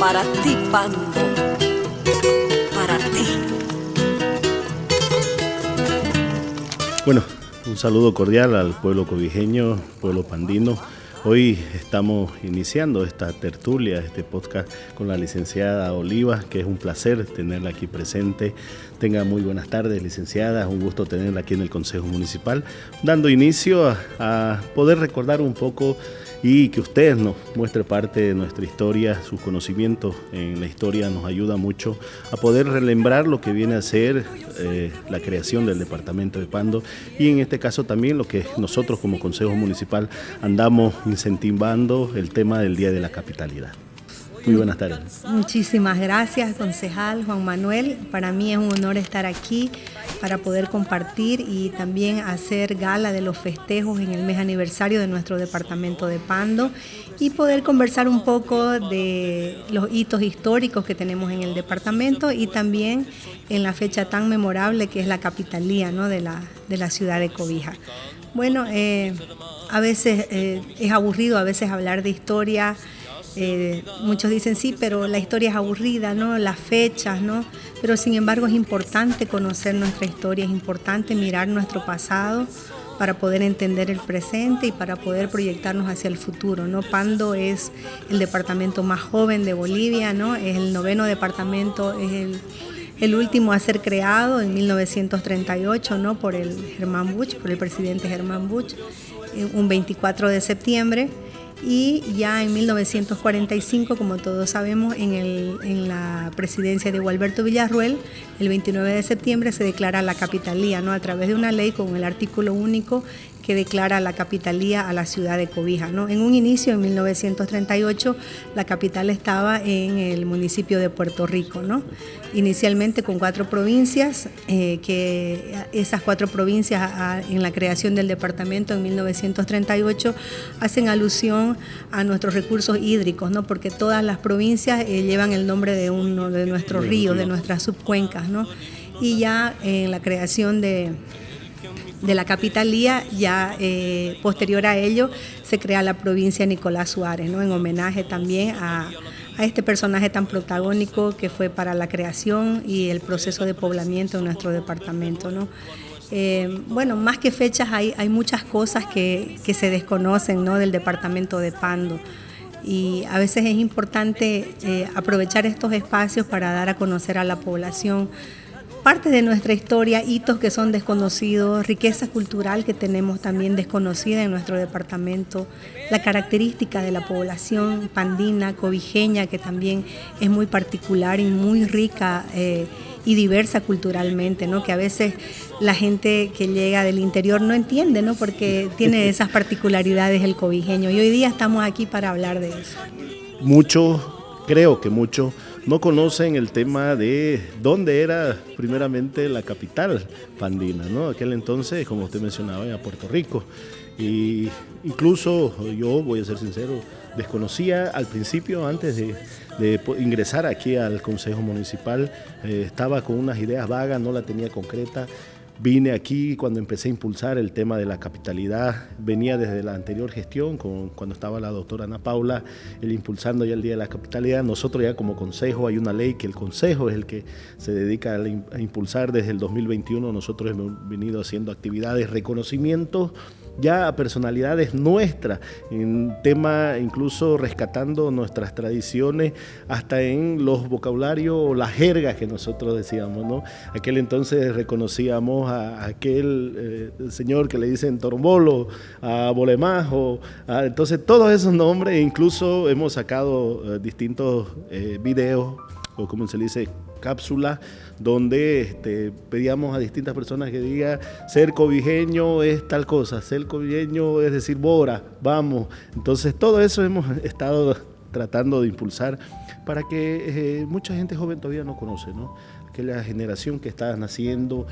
para ti, Pando, para ti. Bueno, un saludo cordial al pueblo cobijeño, pueblo pandino. Hoy estamos iniciando esta tertulia, este podcast con la licenciada Oliva, que es un placer tenerla aquí presente. Tenga muy buenas tardes, licenciada, un gusto tenerla aquí en el Consejo Municipal, dando inicio a poder recordar un poco y que usted nos muestre parte de nuestra historia. Sus conocimientos en la historia nos ayuda mucho a poder relembrar lo que viene a ser la creación del departamento de Pando y en este caso también lo que nosotros como Consejo Municipal andamos incentivando, el tema del Día de la Capitalidad. Muy buenas tardes. Muchísimas gracias, concejal Juan Manuel. Para mí es un honor estar aquí para poder compartir y también hacer gala de los festejos en el mes aniversario de nuestro departamento de Pando y poder conversar un poco de los hitos históricos que tenemos en el departamento y también en la fecha tan memorable que es la capitalía, ¿no?, de la ciudad de Cobija. Bueno, a veces es aburrido a veces hablar de historia. Muchos dicen sí, pero la historia es aburrida, ¿no? Las fechas, ¿no? Pero sin embargo es importante conocer nuestra historia, es importante mirar nuestro pasado para poder entender el presente y para poder proyectarnos hacia el futuro, ¿no? Pando es el departamento más joven de Bolivia, ¿no? Es el 9º departamento, es el último a ser creado en 1938, ¿no? Por el presidente Germán Busch, un 24 de septiembre. Y ya en 1945, como todos sabemos, en la presidencia de Gualberto Villarroel, el 29 de septiembre se declara la capitalía, ¿no?, a través de una ley con el artículo único que declara la capitalía a la ciudad de Cobija, ¿no? En un inicio, en 1938, la capital estaba en el municipio de Puerto Rico, ¿no? Inicialmente con 4 provincias, que esas 4 provincias en la creación del departamento en 1938 hacen alusión a nuestros recursos hídricos, ¿no? Porque todas las provincias llevan el nombre de uno de nuestros ríos, de nuestras subcuencas, ¿no? Y ya en la creación de la capitalía, ya posterior a ello, se crea la provincia Nicolás Suárez, ¿no?, en homenaje también a este personaje tan protagónico que fue para la creación y el proceso de poblamiento en nuestro departamento, ¿no? Bueno, más que fechas, hay muchas cosas que se desconocen, ¿no?, del departamento de Pando. Y a veces es importante aprovechar estos espacios para dar a conocer a la población parte de nuestra historia, hitos que son desconocidos, riqueza cultural que tenemos también desconocida en nuestro departamento, la característica de la población pandina, cobijeña, que también es muy particular y muy rica y diversa culturalmente, ¿no?, que a veces la gente que llega del interior no entiende, ¿no?, porque tiene esas particularidades el cobijeño. Y hoy día estamos aquí para hablar de eso. Creo que muchos no conocen el tema de dónde era primeramente la capital pandina, ¿no? Aquel entonces, como usted mencionaba, era Puerto Rico. Y incluso yo, voy a ser sincero, desconocía al principio, antes de ingresar aquí al Consejo Municipal, estaba con unas ideas vagas, no la tenía concreta. Vine aquí cuando empecé a impulsar el tema de la capitalidad, venía desde la anterior gestión, cuando estaba la doctora Ana Paula, impulsando ya el Día de la Capitalidad. Nosotros ya como consejo, hay una ley que el consejo es el que se dedica a impulsar desde el 2021. Nosotros hemos venido haciendo actividades, reconocimientos ya a personalidades nuestras, en tema incluso rescatando nuestras tradiciones, hasta en los vocabularios, las jergas que nosotros decíamos, ¿no? Aquel entonces reconocíamos a aquel señor que le dicen Torombolo, a Bolemajo, entonces todos esos nombres, incluso hemos sacado distintos videos, o como se dice, cápsulas, donde pedíamos a distintas personas que digan ser cobijeño es tal cosa, ser cobijeño es decir Bora, vamos. Entonces todo eso hemos estado tratando de impulsar para que mucha gente joven todavía no conoce, ¿no? Aquella generación que está naciendo,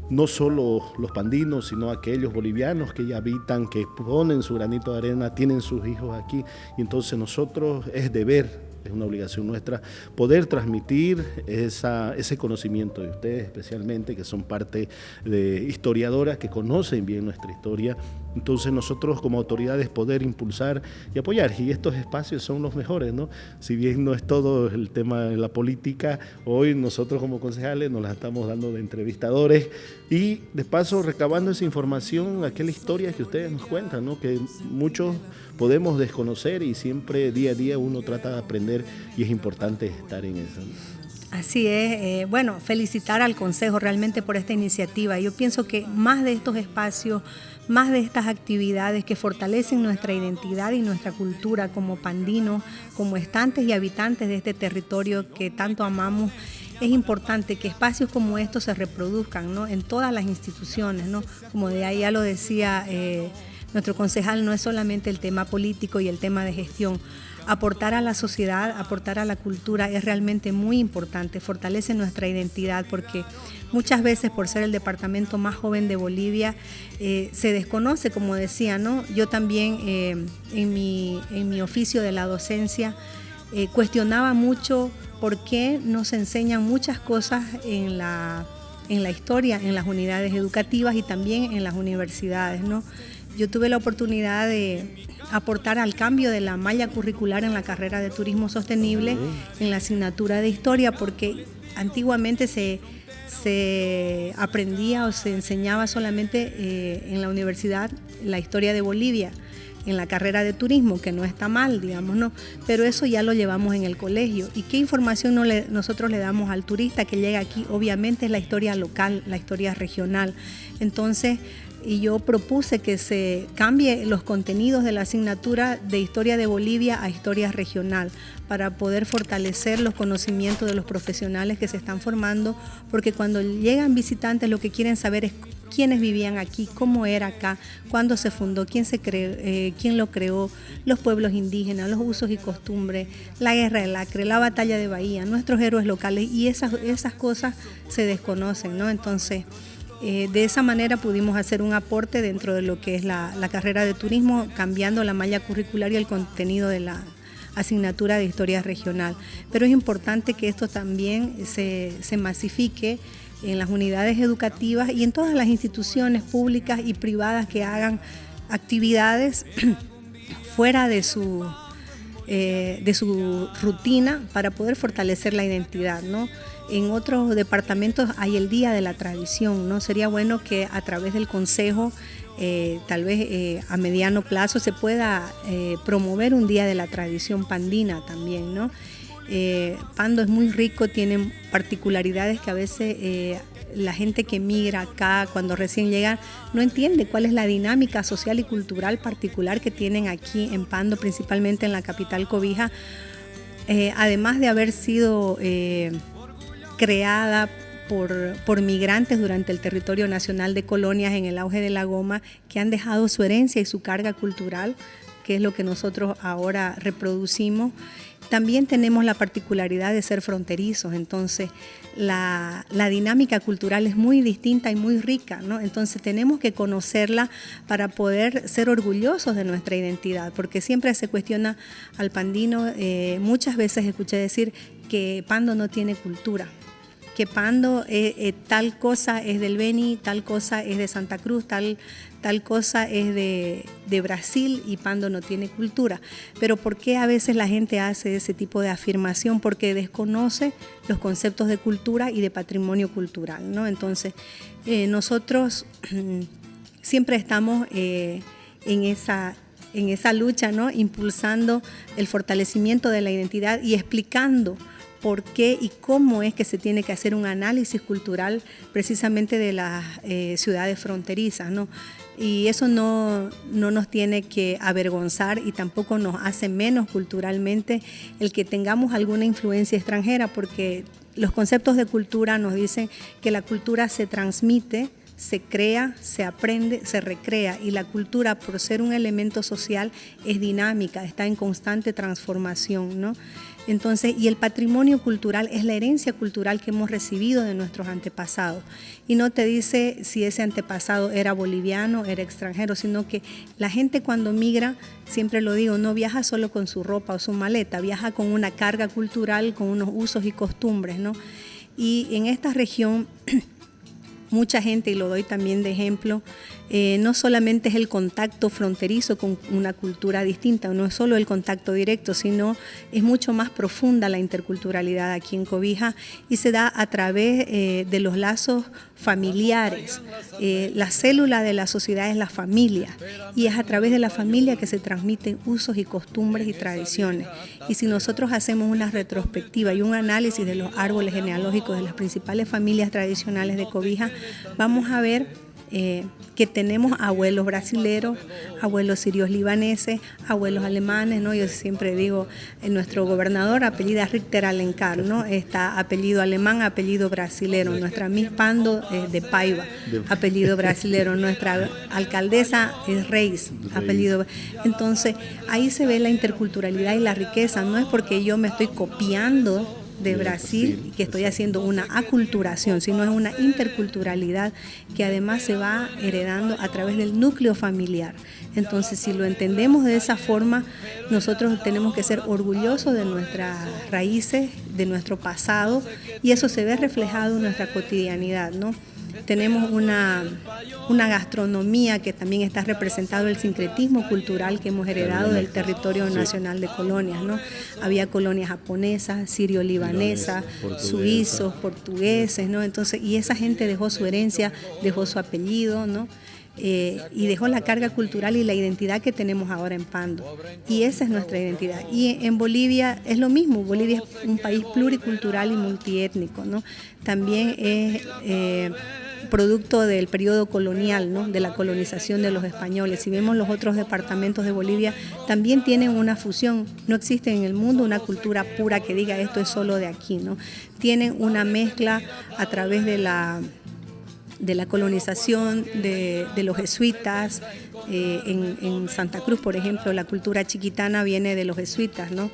no solo los pandinos, sino aquellos bolivianos que ya habitan, que ponen su granito de arena, tienen sus hijos aquí, y entonces nosotros es deber es una obligación nuestra poder transmitir ese conocimiento de ustedes, especialmente que son parte de historiadoras que conocen bien nuestra historia. Entonces nosotros como autoridades poder impulsar y apoyar, y estos espacios son los mejores, ¿no? Si bien no es todo el tema de la política, hoy nosotros como concejales nos las estamos dando de entrevistadores y de paso recabando esa información, aquella historia que ustedes nos cuentan, ¿no? Que muchos podemos desconocer y siempre día a día uno trata de aprender y es importante estar en eso. Así es, bueno, felicitar al Consejo realmente por esta iniciativa. Yo pienso que más de estos espacios, más de estas actividades que fortalecen nuestra identidad y nuestra cultura como pandinos, como estantes y habitantes de este territorio que tanto amamos, es importante que espacios como estos se reproduzcan, ¿no? En todas las instituciones, ¿no? Como de ahí ya lo decía nuestro concejal, no es solamente el tema político y el tema de gestión. Aportar a la sociedad, aportar a la cultura es realmente muy importante, fortalece nuestra identidad porque muchas veces por ser el departamento más joven de Bolivia se desconoce, como decía, ¿no? Yo también en mi oficio de la docencia cuestionaba mucho por qué nos enseñan muchas cosas en la historia, en las unidades educativas y también en las universidades, ¿no? Yo tuve la oportunidad de aportar al cambio de la malla curricular en la carrera de turismo sostenible en la asignatura de historia, porque antiguamente se aprendía o se enseñaba solamente en la universidad la historia de Bolivia, en la carrera de turismo, que no está mal, digamos, ¿no? Pero eso ya lo llevamos en el colegio. ¿Y qué información nosotros le damos al turista que llega aquí? Obviamente es la historia local, la historia regional. Entonces, y yo propuse que se cambie los contenidos de la asignatura de Historia de Bolivia a Historia Regional para poder fortalecer los conocimientos de los profesionales que se están formando, porque cuando llegan visitantes lo que quieren saber es quiénes vivían aquí, cómo era acá, cuándo se fundó, quién lo creó, los pueblos indígenas, los usos y costumbres, la guerra del Acre, la batalla de Bahía, nuestros héroes locales, y esas cosas se desconocen, ¿no? Entonces, de esa manera pudimos hacer un aporte dentro de lo que es la carrera de turismo, cambiando la malla curricular y el contenido de la asignatura de historia regional. Pero es importante que esto también se masifique en las unidades educativas y en todas las instituciones públicas y privadas que hagan actividades fuera de su rutina para poder fortalecer la identidad, ¿no? En otros departamentos hay el Día de la Tradición, ¿no? Sería bueno que a través del Consejo, tal vez a mediano plazo, se pueda promover un Día de la Tradición pandina también, ¿no? Pando es muy rico, tiene particularidades que a veces la gente que migra acá cuando recién llega no entiende cuál es la dinámica social y cultural particular que tienen aquí en Pando, principalmente en la capital Cobija, además de haber sido creada por migrantes durante el territorio nacional de colonias en el auge de la goma, que han dejado su herencia y su carga cultural, que es lo que nosotros ahora reproducimos. También tenemos la particularidad de ser fronterizos, entonces la dinámica cultural es muy distinta y muy rica, ¿no? Entonces tenemos que conocerla para poder ser orgullosos de nuestra identidad, porque siempre se cuestiona al pandino, muchas veces escuché decir que Pando no tiene cultura, que Pando tal cosa es del Beni, tal cosa es de Santa Cruz, tal cosa es de Brasil y Pando no tiene cultura. Pero ¿por qué a veces la gente hace ese tipo de afirmación? Porque desconoce los conceptos de cultura y de patrimonio cultural, ¿no? Entonces, nosotros siempre estamos en esa lucha, ¿no? Impulsando el fortalecimiento de la identidad y explicando por qué y cómo es que se tiene que hacer un análisis cultural precisamente de las ciudades fronterizas, ¿no? Y eso no nos tiene que avergonzar y tampoco nos hace menos culturalmente el que tengamos alguna influencia extranjera, porque los conceptos de cultura nos dicen que la cultura se transmite, se crea, se aprende, se recrea, y la cultura, por ser un elemento social, es dinámica, está en constante transformación, ¿no? Entonces, y el patrimonio cultural es la herencia cultural que hemos recibido de nuestros antepasados. Y no te dice si ese antepasado era boliviano, era extranjero, sino que la gente cuando migra, siempre lo digo, no viaja solo con su ropa o su maleta, viaja con una carga cultural, con unos usos y costumbres, ¿no? Y en esta región mucha gente, y lo doy también de ejemplo, no solamente es el contacto fronterizo con una cultura distinta, no es solo el contacto directo, sino es mucho más profunda la interculturalidad aquí en Cobija, y se da a través de los lazos familiares. La célula de la sociedad es la familia, y es a través de la familia que se transmiten usos y costumbres y tradiciones. Y si nosotros hacemos una retrospectiva y un análisis de los árboles genealógicos de las principales familias tradicionales de Cobija, vamos a ver que tenemos abuelos brasileros, abuelos sirios libaneses, abuelos alemanes, ¿no? Yo siempre digo, nuestro gobernador apellida Richter Alencar, ¿no? Está apellido alemán, apellido brasilero. Nuestra Miss Pando es de Paiva, apellido brasilero. Nuestra alcaldesa es Reis, apellido. Entonces, ahí se ve la interculturalidad y la riqueza. No es porque yo me estoy copiando de Brasil y que estoy haciendo una aculturación, sino es una interculturalidad que además se va heredando a través del núcleo familiar. Entonces, si lo entendemos de esa forma, nosotros tenemos que ser orgullosos de nuestras raíces, de nuestro pasado, y eso se ve reflejado en nuestra cotidianidad, ¿no? Tenemos una gastronomía que también está representado el sincretismo cultural que hemos heredado del territorio nacional de colonias, ¿no? Había colonias japonesas, sirio-libanesas, suizos, portugueses, ¿no? Entonces, y esa gente dejó su herencia, dejó su apellido, ¿no? Y dejó la carga cultural y la identidad que tenemos ahora en Pando. Y esa es nuestra identidad. Y en Bolivia es lo mismo. Bolivia es un país pluricultural y multiétnico, ¿no? También es producto del periodo colonial, ¿no? De la colonización de los españoles. Si vemos los otros departamentos de Bolivia, también tienen una fusión. No existe en el mundo una cultura pura que diga esto es solo de aquí, ¿no? Tienen una mezcla a través de la colonización de los jesuitas. En Santa Cruz, por ejemplo, la cultura chiquitana viene de los jesuitas, ¿no?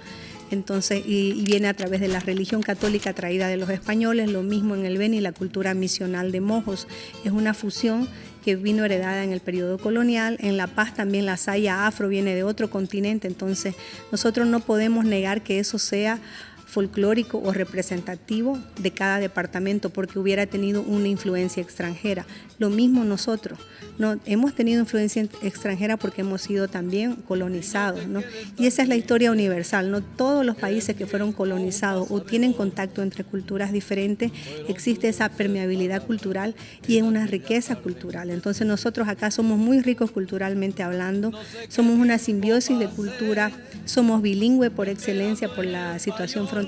Entonces, y viene a través de la religión católica traída de los españoles. Lo mismo en el Beni, la cultura misional de Mojos. Es una fusión que vino heredada en el periodo colonial. En La Paz también la saya afro viene de otro continente. Entonces, nosotros no podemos negar que eso sea folclórico o representativo de cada departamento porque hubiera tenido una influencia extranjera. Lo mismo nosotros, ¿no? Hemos tenido influencia extranjera porque hemos sido también colonizados, ¿no? Y esa es la historia universal, ¿no? Todos los países que fueron colonizados o tienen contacto entre culturas diferentes, existe esa permeabilidad cultural y es una riqueza cultural. Entonces nosotros acá somos muy ricos culturalmente hablando, somos una simbiosis de cultura, somos bilingües por excelencia por la situación fronteriza,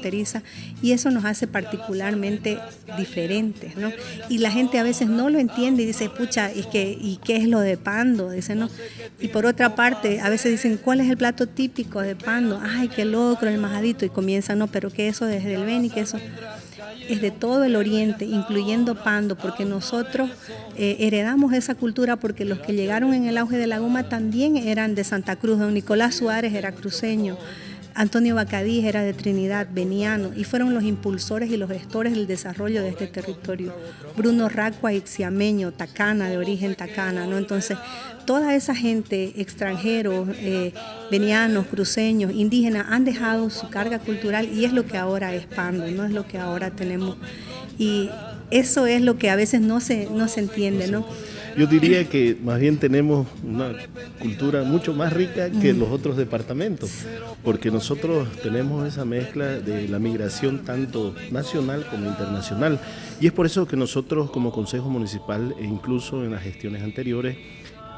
y eso nos hace particularmente diferentes, ¿no? Y la gente a veces no lo entiende y dice, pucha, ¿y qué es lo de Pando? Dice, ¿no? Y por otra parte, a veces dicen, ¿cuál es el plato típico de Pando? Ay, qué locro, el majadito, y comienzan, no, pero que eso desde el Beni, que eso es de todo el oriente, incluyendo Pando, porque nosotros heredamos esa cultura porque los que llegaron en el auge de la goma también eran de Santa Cruz. Don Nicolás Suárez era cruceño, Antonio Bacadí era de Trinidad, veniano, y fueron los impulsores y los gestores del desarrollo de este territorio. Bruno Racua, ixiameño, tacana, de origen tacana, ¿no? Entonces, toda esa gente, extranjeros, venianos, cruceños, indígenas, han dejado su carga cultural y es lo que ahora es Pando, no es lo que ahora tenemos. Y eso es lo que a veces no se entiende, ¿no? Yo diría que más bien tenemos una cultura mucho más rica que los otros departamentos, porque nosotros tenemos esa mezcla de la migración tanto nacional como internacional. Y es por eso que nosotros como Consejo Municipal, e incluso en las gestiones anteriores,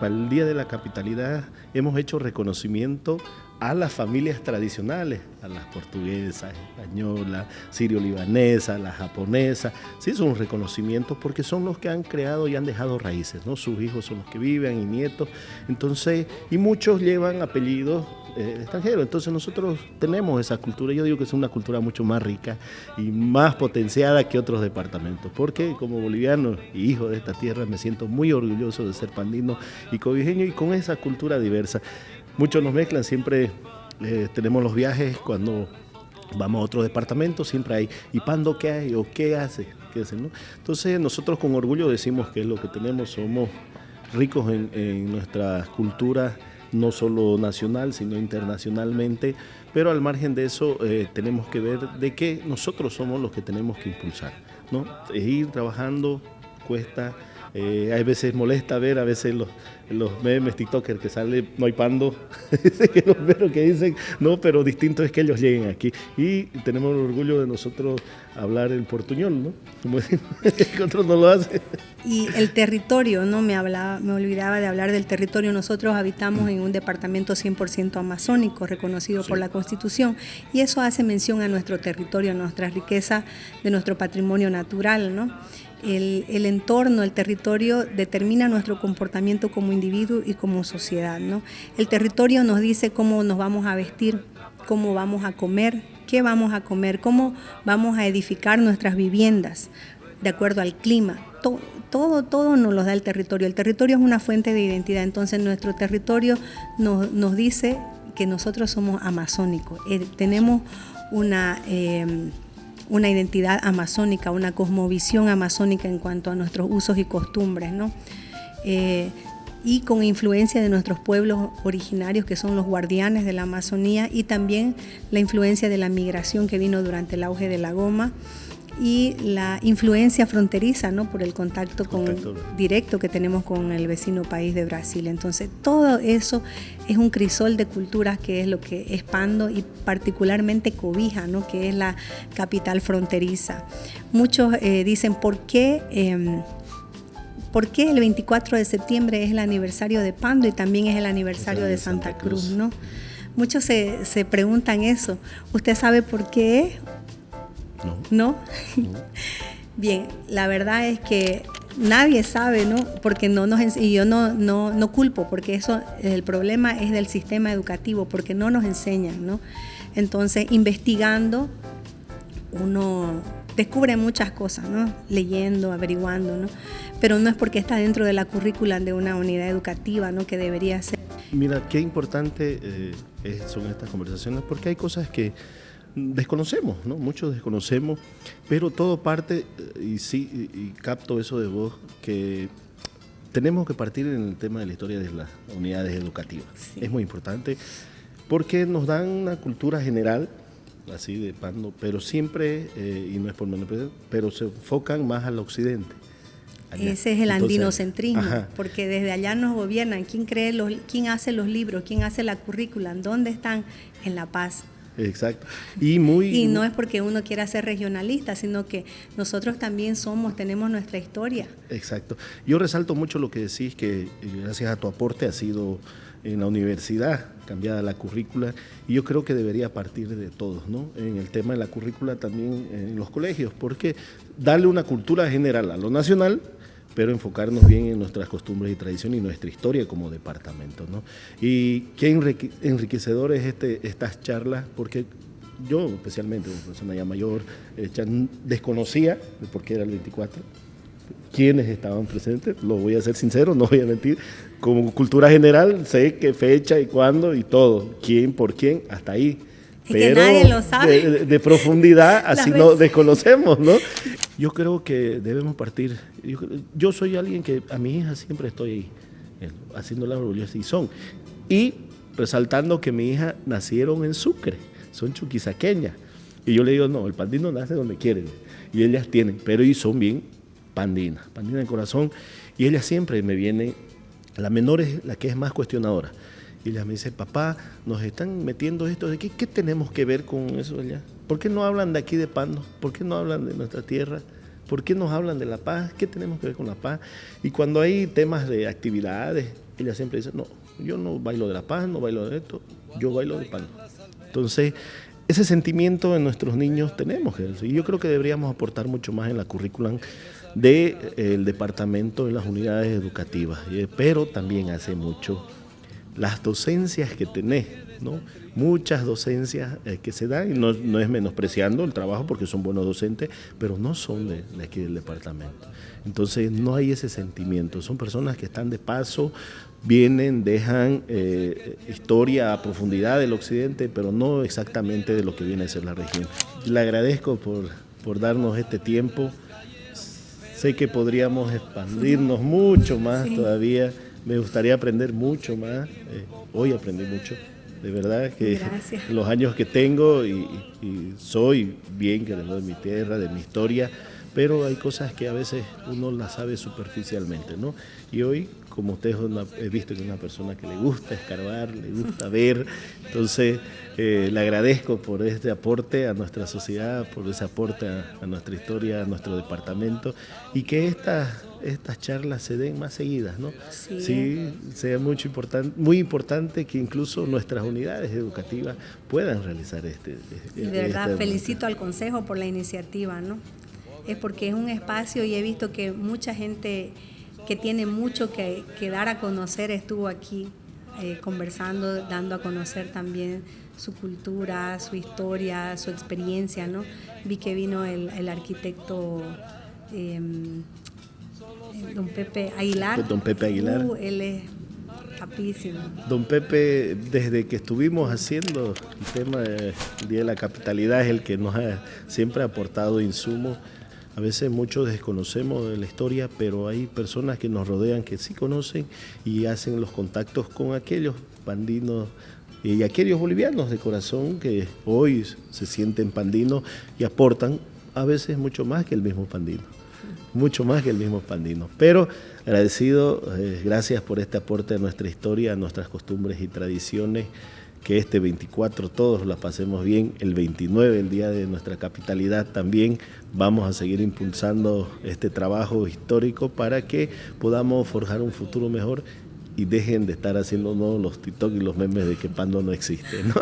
para el Día de la Capitalidad hemos hecho reconocimiento a las familias tradicionales, a las portuguesas, españolas, sirio-libanesas, las japonesas. Sí, es un reconocimiento porque son los que han creado y han dejado raíces, ¿no? Sus hijos son los que viven y nietos. Entonces, y muchos llevan apellidos extranjeros. Entonces nosotros tenemos esa cultura. Yo digo que es una cultura mucho más rica y más potenciada que otros departamentos. Porque como boliviano y hijo de esta tierra me siento muy orgulloso de ser pandino y cobijeño y con esa cultura diversa. Muchos nos mezclan, siempre tenemos los viajes cuando vamos a otro departamento, siempre hay, ¿y Pando qué hay? ¿O qué hace? ¿Qué hacen, no? Entonces nosotros con orgullo decimos que es lo que tenemos, somos ricos en nuestra cultura, no solo nacional, sino internacionalmente, pero al margen de eso tenemos que ver de que nosotros somos los que tenemos que impulsar, ¿no? Ir trabajando cuesta. A veces molesta ver, a veces los memes TikTokers que sale no hay Pando, que los veo que dicen, no, pero distinto es que ellos lleguen aquí. Y tenemos el orgullo de nosotros hablar el portuñol, ¿no? Como decimos, que otros no lo hacen. Y el territorio, ¿no? Me olvidaba de hablar del territorio. Nosotros habitamos en un departamento 100% amazónico, reconocido por la Constitución, y eso hace mención a nuestro territorio, a nuestra riqueza de nuestro patrimonio natural, ¿no? El entorno, el territorio determina nuestro comportamiento como individuo y como sociedad, ¿no? El territorio nos dice cómo nos vamos a vestir, cómo vamos a comer, qué vamos a comer, cómo vamos a edificar nuestras viviendas de acuerdo al clima. Todo nos lo da el territorio. El territorio es una fuente de identidad, entonces nuestro territorio nos dice que nosotros somos amazónicos, tenemos una identidad amazónica, una cosmovisión amazónica en cuanto a nuestros usos y costumbres, ¿no? Y con influencia de nuestros pueblos originarios, que son los guardianes de la Amazonía, y también la influencia de la migración que vino durante el auge de la goma, y la influencia fronteriza, ¿no? Por el contacto directo que tenemos con el vecino país de Brasil. Entonces, todo eso es un crisol de culturas que es lo que es Pando y particularmente Cobija, ¿no? Que es la capital fronteriza. Muchos dicen, ¿por qué el 24 de septiembre es el aniversario de Pando y también es el aniversario de Santa Cruz, ¿no? Muchos se preguntan eso. ¿Usted sabe por qué es? ¿No? Bien, la verdad es que nadie sabe, ¿no? Porque y yo no culpo, porque el problema es del sistema educativo, porque no nos enseñan, ¿no? Entonces, investigando, uno descubre muchas cosas, ¿no? Leyendo, averiguando, ¿no? Pero no es porque está dentro de la currícula de una unidad educativa, ¿no? Que debería ser. Mira, qué importante son estas conversaciones, porque hay cosas que desconocemos, ¿no? Muchos desconocemos, pero todo parte, y capto eso de vos, que tenemos que partir en el tema de la historia de las unidades educativas. Sí. Es muy importante porque nos dan una cultura general, así de Pando, pero siempre, y no es por menospreciar, pero se enfocan más al occidente. Allá. Ese es el andinocentrismo, porque desde allá nos gobiernan. ¿Quién hace los libros? ¿Quién hace la currícula? ¿Dónde están? En La Paz. Exacto. Y no es porque uno quiera ser regionalista, sino que nosotros también tenemos nuestra historia. Exacto. Yo resalto mucho lo que decís, que gracias a tu aporte ha sido en la universidad cambiada la currícula, y yo creo que debería partir de todos, ¿no? En el tema de la currícula también en los colegios, porque darle una cultura general a lo nacional, pero enfocarnos bien en nuestras costumbres y tradiciones y nuestra historia como departamento, ¿no? Y qué enriquecedor es estas charlas, porque yo especialmente, como persona ya mayor, desconocía de por qué era el 24, quiénes estaban presentes, lo voy a ser sincero, no voy a mentir, como cultura general sé qué fecha y cuándo y todo, quién, por quién, hasta ahí. Es pero que nadie lo sabe. De profundidad, así no desconocemos, ¿no? Yo creo que debemos partir. Yo soy alguien que a mi hija siempre estoy ahí, haciéndola orgullosa, y son. Y resaltando que mi hija nacieron en Sucre, son chuquisaqueñas. Y yo le digo, no, el pandino nace donde quiere. Y ellas tienen, pero y son bien pandinas de corazón. Y ellas siempre me vienen, la menor es la que es más cuestionadora. Y ella me dice, papá, nos están metiendo esto de aquí, ¿qué tenemos que ver con eso allá? ¿Por qué no hablan de aquí de Pando? ¿Por qué no hablan de nuestra tierra? ¿Por qué nos hablan de La Paz? ¿Qué tenemos que ver con La Paz? Y cuando hay temas de actividades, ella siempre dice, no, yo no bailo de la paz, no bailo de esto, yo bailo de palo. Entonces, ese sentimiento en nuestros niños tenemos, y yo creo que deberíamos aportar mucho más en la currículum del departamento en las unidades educativas, pero también hace mucho las docencias que tenés, ¿no? Muchas docencias que se dan, y no es menospreciando el trabajo porque son buenos docentes, pero no son de aquí del departamento. Entonces no hay ese sentimiento, son personas que están de paso, vienen, dejan historia a profundidad del occidente, pero no exactamente de lo que viene a ser la región. Le agradezco por darnos este tiempo. Sé que podríamos expandirnos mucho más todavía. Me gustaría aprender mucho más. Hoy aprendí mucho. De verdad que gracias. Los años que tengo y soy bien querido de mi tierra, de mi historia, pero hay cosas que a veces uno las sabe superficialmente, ¿no? Y hoy, como ustedes he visto que es una persona que le gusta escarbar, le gusta ver, entonces le agradezco por este aporte a nuestra sociedad, por ese aporte a nuestra historia, a nuestro departamento, y que estas charlas se den más seguidas, ¿no? Sí, sea muy importante que incluso nuestras unidades educativas puedan realizar y de verdad felicito al Consejo por la iniciativa, ¿no? Es porque es un espacio y he visto que mucha gente que tiene mucho que dar a conocer estuvo aquí conversando, dando a conocer también su cultura, su historia, su experiencia, ¿no? Vi que vino el arquitecto don Pepe Aguilar. Don Pepe Aguilar. Él es capísimo. Don Pepe, desde que estuvimos haciendo el tema del Día de la Capitalidad, es el que nos ha siempre aportado insumos. A veces muchos desconocemos de la historia, pero hay personas que nos rodean que sí conocen y hacen los contactos con aquellos pandinos y aquellos bolivianos de corazón que hoy se sienten pandinos y aportan a veces mucho más que el mismo pandino. Mucho más que el mismo pandino. Pero agradecido, gracias por este aporte a nuestra historia, a nuestras costumbres y tradiciones. Que este 24 todos la pasemos bien, el 29, el día de nuestra capitalidad, también vamos a seguir impulsando este trabajo histórico para que podamos forjar un futuro mejor y dejen de estar haciéndonos los TikTok y los memes de que Pando no existe, ¿no?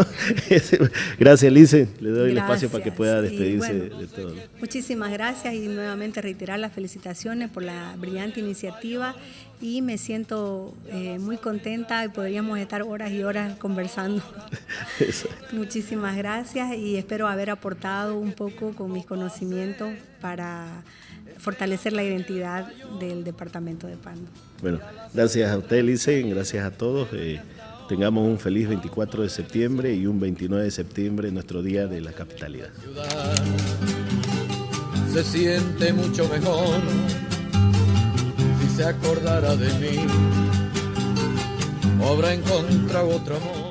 Gracias, Lice, le doy el espacio para que pueda despedirse de todo. Muchísimas gracias y nuevamente reiterar las felicitaciones por la brillante iniciativa y me siento muy contenta y podríamos estar horas y horas conversando. Muchísimas gracias y espero haber aportado un poco con mis conocimientos para fortalecer la identidad del departamento de Pando. Bueno, gracias a usted, Lice, gracias a todos. Tengamos un feliz 24 de septiembre y un 29 de septiembre, nuestro Día de la Capitalidad. Se siente mucho mejor si se acordara de mí, habrá encontrado otro amor.